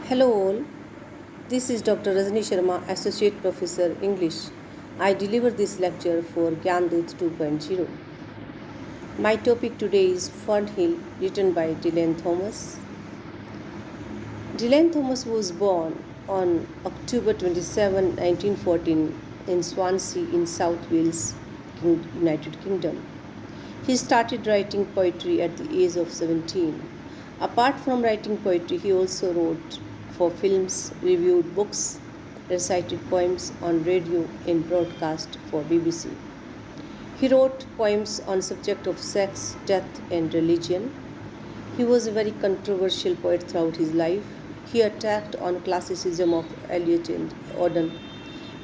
Hello all, this is Dr. Rajni Sharma, Associate Professor English. I deliver this lecture for Gyandut 2.0. My topic today is Fern Hill, written by Dylan Thomas. Dylan Thomas was born on October 27, 1914 in Swansea in South Wales, United Kingdom. He started writing poetry at the age of 17. Apart from writing poetry, he also wrote for films, reviewed books, recited poems on radio and broadcast for BBC. He wrote poems on subject of sex, death and religion. He was a very controversial poet throughout his life. He attacked on classicism of Eliot and Auden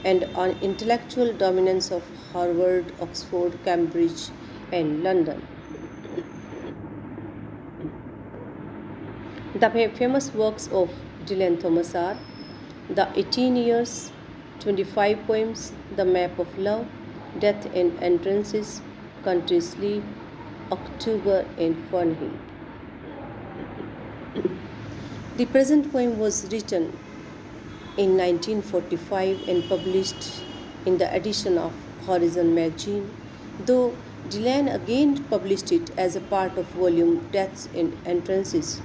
and on intellectual dominance of Harvard, Oxford, Cambridge and London. The famous works of Dylan Thomas are The 18 Years, 25 Poems, The Map of Love, Death and Entrances, Country Sleep, October and Fern Hill. The present poem was written in 1945 and published in the edition of Horizon magazine, though Dylan again published it as a part of volume Deaths and Entrances.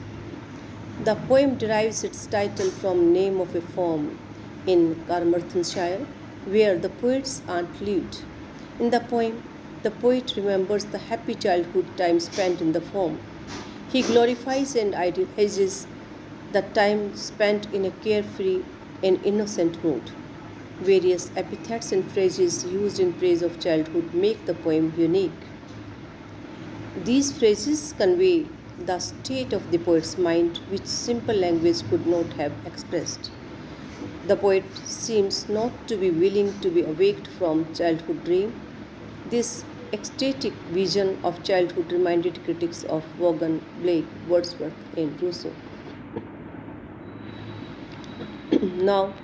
The poem derives its title from name of a farm in Carmarthenshire, where the poet's aunt lived. In the poem, the poet remembers the happy childhood time spent in the farm. He glorifies and idealizes the time spent in a carefree and innocent mood. Various epithets and phrases used in praise of childhood make the poem unique. These phrases convey the state of the poet's mind, which simple language could not have expressed. The poet seems not to be willing to be awaked from childhood dream. This ecstatic vision of childhood reminded critics of Vaughan, Blake, Wordsworth, and Rousseau. Now,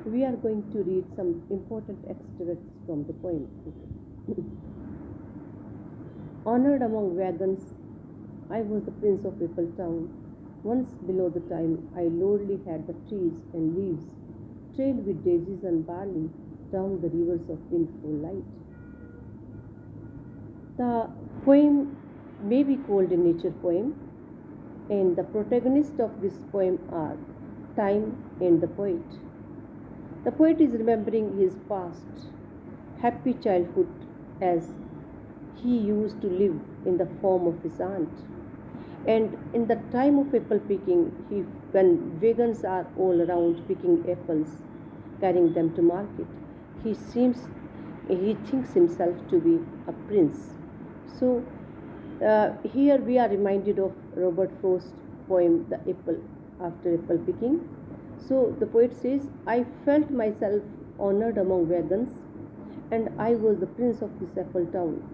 we are going to read some important extracts from the poem. Honored among wagons, I was the prince of Appletown. Once below the time I lordly had the trees and leaves, trailed with daisies and barley down the rivers of windful light. The poem may be called a nature poem, and the protagonists of this poem are time and the poet. The poet is remembering his past, happy childhood as he used to live in the farm of his aunt. And in the time of apple picking, when vegans are all around picking apples, carrying them to market, he thinks himself to be a prince. So here we are reminded of Robert Frost's poem, The Apple, after apple picking. So the poet says, I felt myself honored among vegans, and I was the prince of this apple town.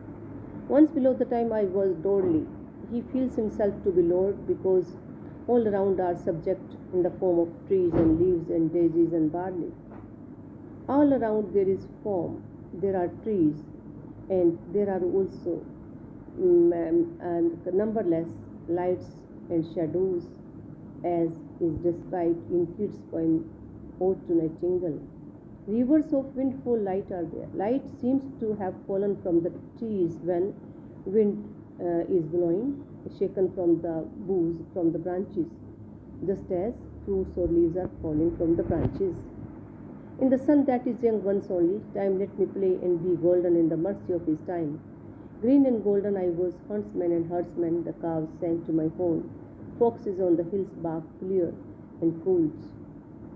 Once below the time I was lordly. He feels himself to be lord because all around are subject in the form of trees and leaves and daisies and barley. All around there is form, there are trees, and there are also numberless lights and shadows, as is described in Keats' poem Ode to Nightingale. Rivers of windfall light are there. Light seems to have fallen from the trees when wind is blowing, shaken from the boughs, from the branches, just as fruits or leaves are falling from the branches. In the sun that is young once only, time let me play and be golden in the mercy of his time. Green and golden I was, huntsman and herdsman, the cows sang to my horn, foxes on the hills barked clear and cold,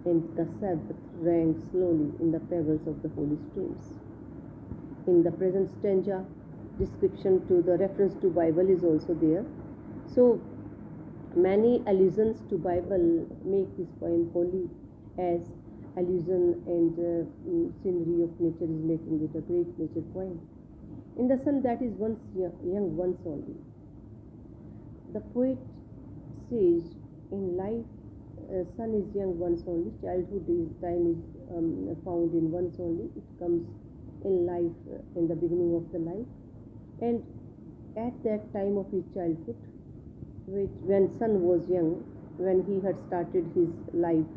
and the Sabbath rang slowly in the pebbles of the holy streams. In the present stanza, description to the reference to Bible is also there. So many allusions to Bible make this poem holy, as allusion and scenery of nature is making it a great nature poem. In the sun that is once young once only. The poet says, in life, sun is young once only, childhood is time is found in once only. It comes in life, in the beginning of the life. And at that time of his childhood, when sun was young, when he had started his life.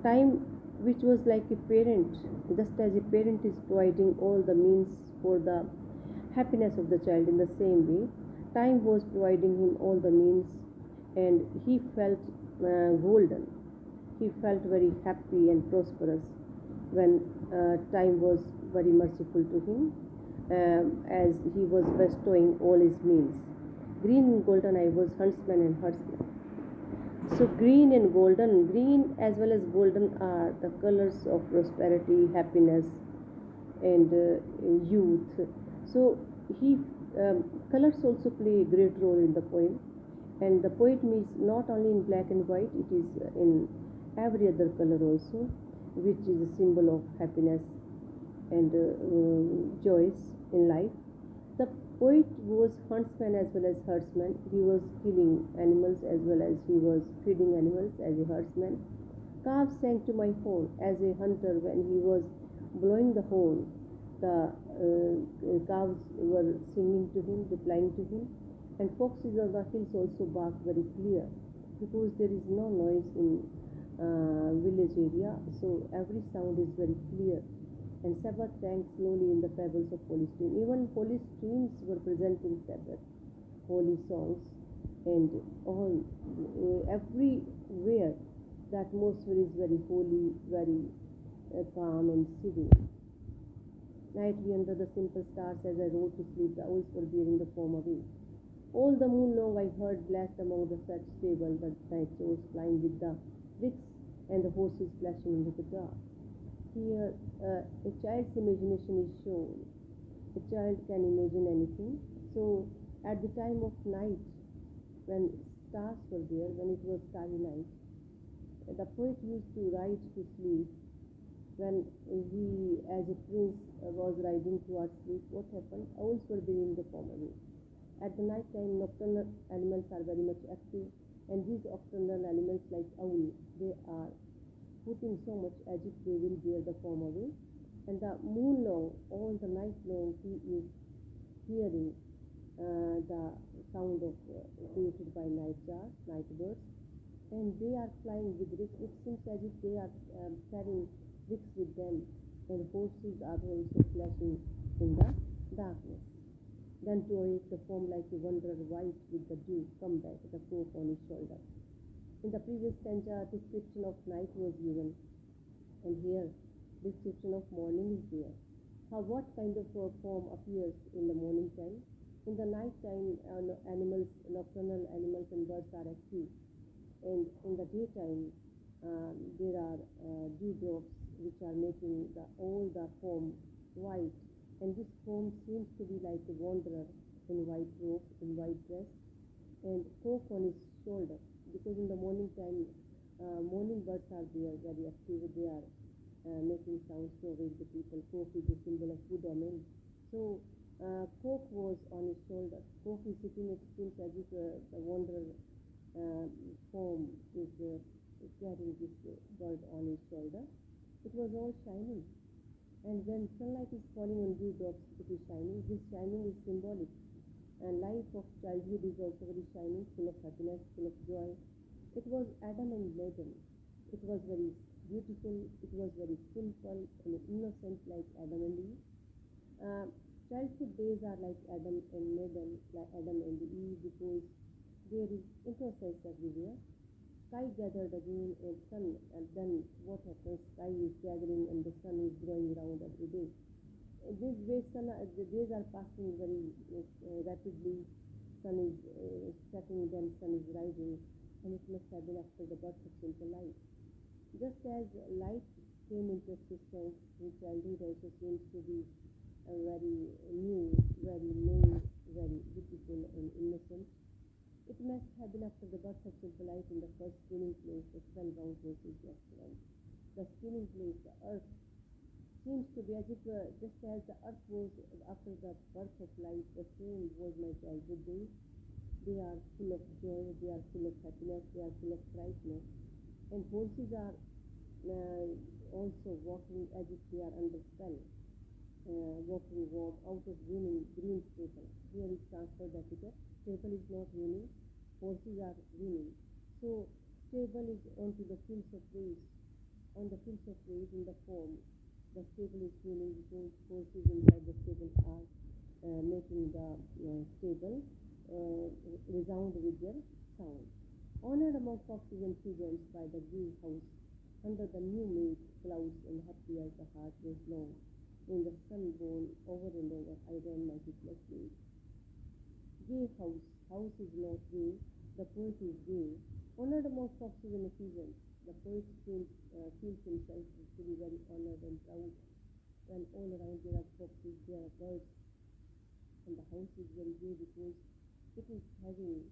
Time, which was like a parent, just as a parent is providing all the means for the happiness of the child, in the same way, time was providing him all the means, and he felt golden. He felt very happy and prosperous when time was very merciful to him, as he was bestowing all his means. Green and golden I was huntsman and herdsman. So green and golden, green as well as golden are the colors of prosperity, happiness, and youth. So he colors also play a great role in the poem, and the poet means not only in black and white, it is in every other color also, which is a symbol of happiness and joys in life. The poet was huntsman as well as herdsman. He was killing animals as well as he was feeding animals as a herdsman. Calves sang to my horn as a hunter when he was blowing the horn. The calves were singing to him, replying to him, and foxes on the hills also bark very clear because there is no noise in village area, so every sound is very clear. And Sabbath drank slowly in the pebbles of holy stream. Even holy streams were present in Sabbath, holy songs, and all everywhere the atmosphere is very holy, very calm and serene. Nightly under the simple stars, as I rode to sleep, the owls were bearing the form away. All the moon long I heard blast among the such stable, the night owls flying with the bricks and the horses flashing into the dark. Here, a child's imagination is shown. A child can imagine anything. So, at the time of night, when stars were there, when it was starry night, the poet used to ride to sleep. When he, as a prince, was riding towards sleep, what happened? Owls were bearing the form away. At the night time, nocturnal animals are very much active, and these nocturnal animals like owl, they are putting so much as if they will bear the form away. And the moon long, all the night long, he is hearing the sound of created by night jars, night birds, and they are flying with ricks. It seems as if they are carrying ricks with them, and horses are also flashing in the darkness. Then to awake the form like a wanderer white with the dew, come back, the croak on his shoulder. In the previous stanza, description of night was given, and here description of morning is there. How what kind of form appears in the morning time? In the night time, animals, nocturnal animals and birds are active, and in the daytime, there are dewdrops which are making all the form white, and this form seems to be like a wanderer in white robe, in white dress, and cock on his shoulder, because in the morning time, morning birds are there, very active. They are making sounds to awake the people. Cock is a symbol of good omen. So, cock was on his shoulder. Cock is sitting, it seems as if the wanderer form is carrying this bird on his shoulder. It was all shining, and when sunlight is falling on dewdrops, it is shining. This shining is symbolic, and life of childhood is also very shining, full of happiness, full of joy. It was Adam and Maiden. It was very beautiful. It was very simple and innocent, like Adam and Eve. Childhood days are like Adam and Maiden, like Adam and Eve, because there is innocence everywhere. Sky gathered again and sun, and then what happens? Sky is gathering and the sun is growing around every day. This way, the days are passing very rapidly. Sun is setting, then sun is rising, and it must have been after the birth of simple light. Just as light came into existence in childhood, also seems to be very new, very new, very beautiful and innocent. It must have been after the birth of simple light in the first spinning place, the spellbound horses left behind. The spinning place, the earth, seems to be as if just as the earth was after the birth of light, the same was my childhood days. They are full of joy, they are full of happiness, they are full of brightness. And horses are also walking as if they are under spell, walking warm out of green stable. Here is transferred epithet. Stable is not winning, horses are winning. So Stable is onto the fields of race. On the fields of race in the form, the stable is meaning because forces inside the stable are making the stable resound with their sound. Honored among foxes and pigeons by the gay house, under the new made clouds and happy as the heart was long. In the sun born over and over, I ran my hitless way. Gay house, house is not gay, the poet is gay. Honored among foxes and pigeons, the poet feels himself to be very honored and proud when all around there are foxes, there are birds, and the house is very gay because it is having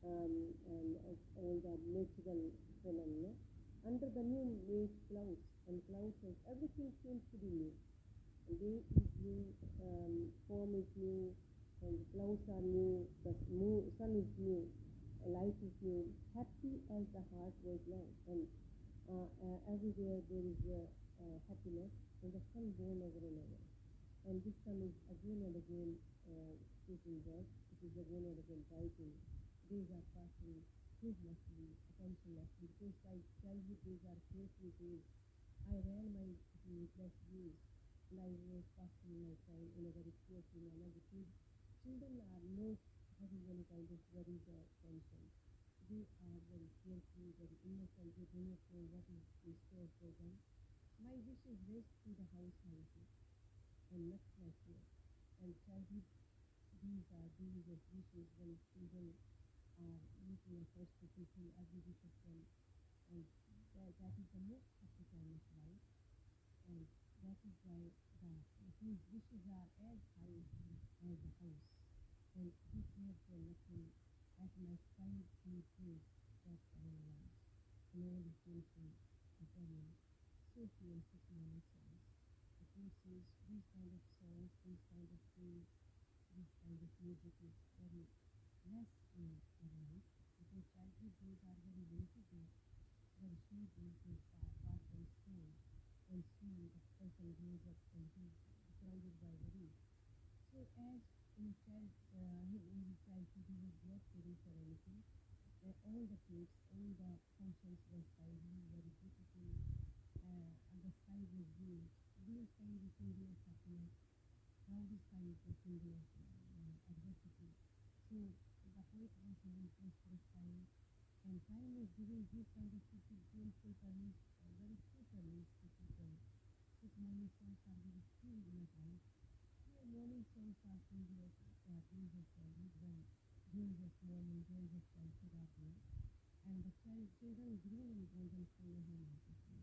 all the natural phenomena. Under the new made clouds, and clouds and everything seems to be new. Day is new, form is new, and clouds are new, the sun is new, light is new, happy as the heart was long. And everywhere there is happiness, and the sun born over and over. And this sun is again and again taking birth, it is again and again rising. Days are passing heedlessly, attentionlessly, because childhood days are carefree days. I ran my needless years, and I was passing my time in a very carefree manner because children are not having any kind of worries or tension. They are very carefree, very innocent, they do not know what is in store for them. My wishes raced through the house houses and much my fear. And childhood, these are days of wishes when children are making efforts to fulfill every wish of them. And that is the most happy time of life. And that is why his wishes are as high as the house. And he cared for nothing as my sky blue face that I realized. And all is beautiful, eternal, so few and such many songs. The courses, these kind of songs, these kind of things, this kind of music is very less in our life because childhood days are very limited days, very short days, they are fast and slow, and soon the person grows up and he is surrounded by worries. So as in his childhood he was not caring for anything. All the kids, all the functions were styling very beautiful, and the sky was blue. Blue sky is a symbol of happiness. Cloudy sky is a symbol of adversity. So the poet was having prosperous time, and time is giving these kind of beautiful permits, very few permits to people. Such morning songs are very few in a time. Few morning songs are symbol of days of childhood when joys of morning, joys of childhood are there. And the children green and golden follow him righteously.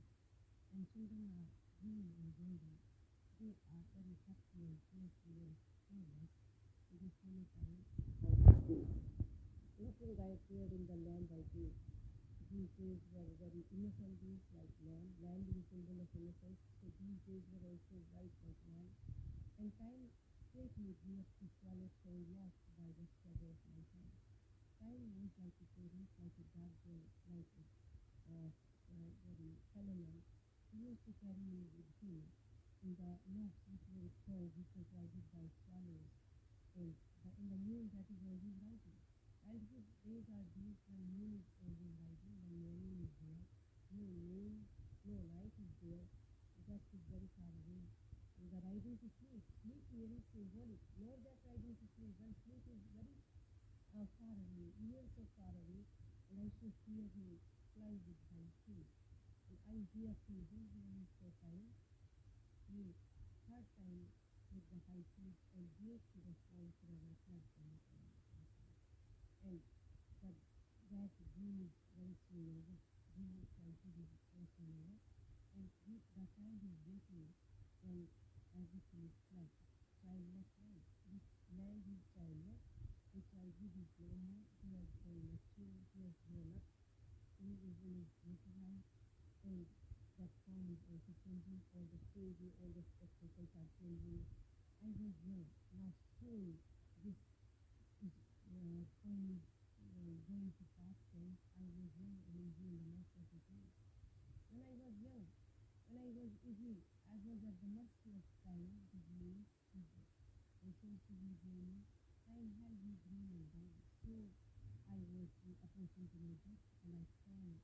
And children are green and golden. They are very happy and cheerful and careless. This many time of this day. Nothing I appeared in the land I gave. These days were very innocent days like land. Land is a symbol of innocence. So these days were also bright like land. And time take me up to swallow stone lost by the shadow of my hand. Time was like a parent, like a guardian, like a very phenomenon. He used to carry me with him in the notes which were strong, which was guided by swallows, and in the moon that is always rising. Childhood days are days when moon is always rising, when morning is there, no noon, no night is there, that is very far away. And the rising to sleep, sleep here is symbolic, not that rising to sleep, when sleep is very far away, years so far away, and I should hear him fly with high feet. And I hear him, this one is so fine, he third time with the high feet and gave to the fall forever, flat from the and that that dream is very soon over. Dream of childhood is very soon over. And the child is waiting when everything is like childless life. This land is childless. The childhood is no more. He has grown mature. He has grown up. He is in his later life. And that form is also changing. All the stages, all the spectacles are changing. I was young. Now soon this is poem is going to past tense. I was young and easy in the most of the day. When I was young, when I was easy, I was at the mercy of time, the dream, and so to be dreaming. Time held me green and died. So I was approaching to my death, and I sang